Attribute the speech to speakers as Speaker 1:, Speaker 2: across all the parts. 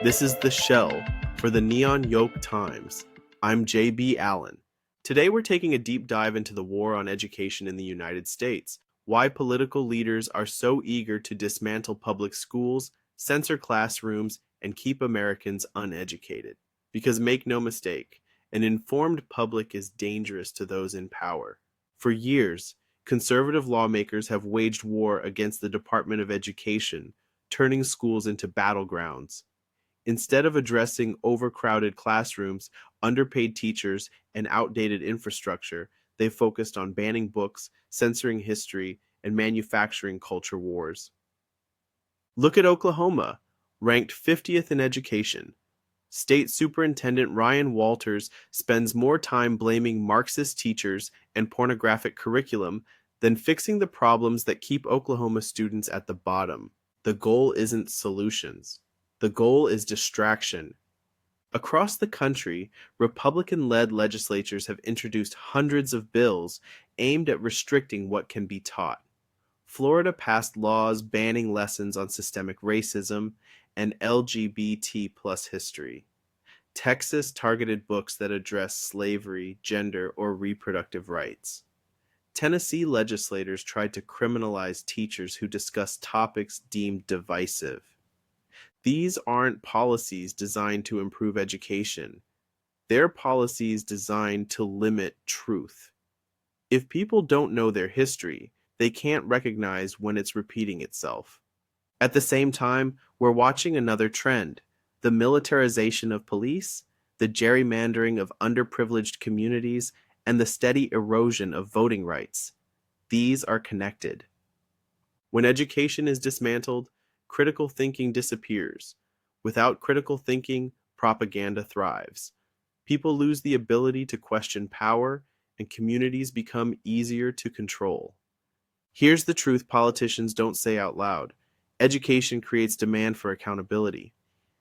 Speaker 1: This is The Shell for the Neon Yoke Times. I'm JB Allen. Today we're taking a deep dive into the war on education in the United States, why political leaders are so eager to dismantle public schools, censor classrooms, and keep Americans uneducated. Because make no mistake, an informed public is dangerous to those in power. For years, conservative lawmakers have waged war against the Department of Education, turning schools into battlegrounds. Instead of addressing overcrowded classrooms, underpaid teachers, and outdated infrastructure, they focused on banning books, censoring history, and manufacturing culture wars. Look at Oklahoma, ranked 50th in education. State Superintendent Ryan Walters spends more time blaming Marxist teachers and pornographic curriculum than fixing the problems that keep Oklahoma students at the bottom. The goal isn't solutions. The goal is distraction. Across the country, Republican-led legislatures have introduced hundreds of bills aimed at restricting what can be taught. Florida passed laws banning lessons on systemic racism and LGBT plus history. Texas targeted books that address slavery, gender, or reproductive rights. Tennessee legislators tried to criminalize teachers who discuss topics deemed divisive. These aren't policies designed to improve education. They're policies designed to limit truth. If people don't know their history, they can't recognize when it's repeating itself. At the same time, we're watching another trend: the militarization of police, the gerrymandering of underprivileged communities, and the steady erosion of voting rights. These are connected. When education is dismantled, critical thinking disappears. Without critical thinking, propaganda thrives. People lose the ability to question power, and communities become easier to control. Here's the truth politicians don't say out loud. Education creates demand for accountability.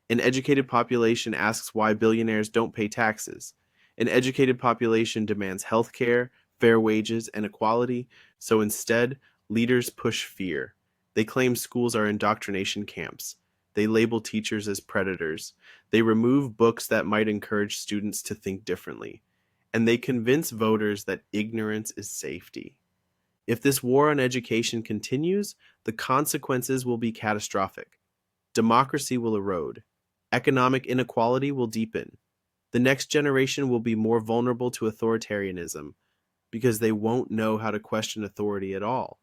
Speaker 1: An educated population asks why billionaires don't pay taxes. An educated population demands health care, fair wages, and equality, so instead, leaders push fear. They claim schools are indoctrination camps. They label teachers as predators. They remove books that might encourage students to think differently. And they convince voters that ignorance is safety. If this war on education continues, the consequences will be catastrophic. Democracy will erode. Economic inequality will deepen. The next generation will be more vulnerable to authoritarianism because they won't know how to question authority at all.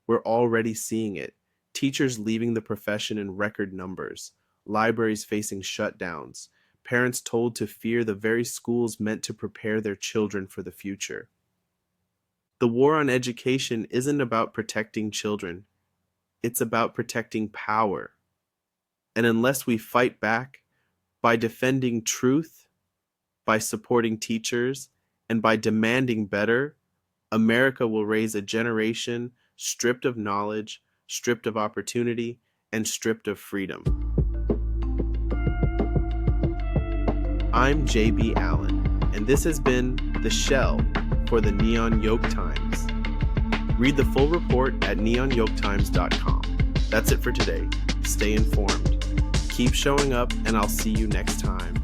Speaker 1: We're already seeing it. Teachers leaving the profession in record numbers, libraries facing shutdowns, parents told to fear the very schools meant to prepare their children for the future. The war on education isn't about protecting children. It's about protecting power. And unless we fight back by defending truth, by supporting teachers, and by demanding better, America will raise a generation stripped of knowledge, stripped of opportunity, and stripped of freedom. I'm JB Allen, and this has been The Shell for the Neon Yoke Times. Read the full report at neonyoketimes.com. That's it for today. Stay informed. Keep showing up, and I'll see you next time.